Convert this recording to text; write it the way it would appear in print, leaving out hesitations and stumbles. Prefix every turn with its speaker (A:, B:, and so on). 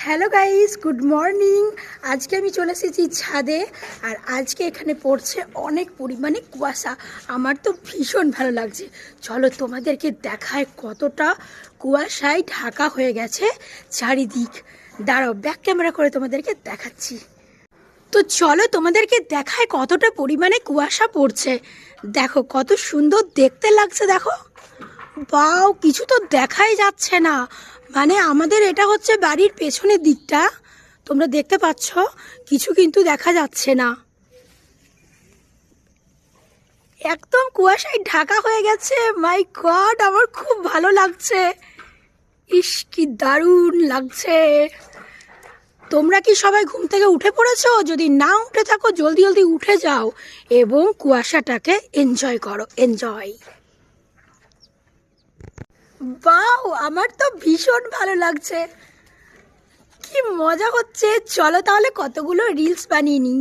A: Hello guys, good morning. আজকে আমি চলে এসেছি ছাদে, আর আজকে এখানে পড়ছে অনেক পরিমাণে কুয়াশা। আমার তো ভীষণ ভালো লাগছে। চলো তোমাদেরকে দেখায় কতটা কুয়াশায় ঢাকা হয়ে গেছে চারিদিক। দাঁড়াও, ব্যাক ক্যামেরা করে তোমাদেরকে দেখাচ্ছি। তো চলো তোমাদেরকে দেখায় কতটা পরিমাণে কুয়াশা পড়ছে। দেখো কত সুন্দর দেখতে লাগছে, দেখো। বাও, কিছু তো দেখাই যাচ্ছে না। মানে আমাদের এটা হচ্ছে বাড়ির পেছনের দিকটা, তোমরা দেখতে পাচ্ছ, কিছু কিন্তু দেখা যাচ্ছে না। একদম কুয়াশায় ঢাকা হয়ে গেছে। মাই গড, আমার খুব ভালো লাগছে। ইস, কি দারুণ লাগছে। তোমরা কি সবাই ঘুম থেকে উঠে পড়েছো? যদি না উঠে থাকো, জলদি জলদি উঠে যাও এবং কুয়াশাটাকে এনজয় করো। এনজয়। বাও, আমার তো ভীষণ ভালো লাগছে, কি মজা হচ্ছে। চলো তাহলে কতগুলো রিলস বানিয়ে নিই।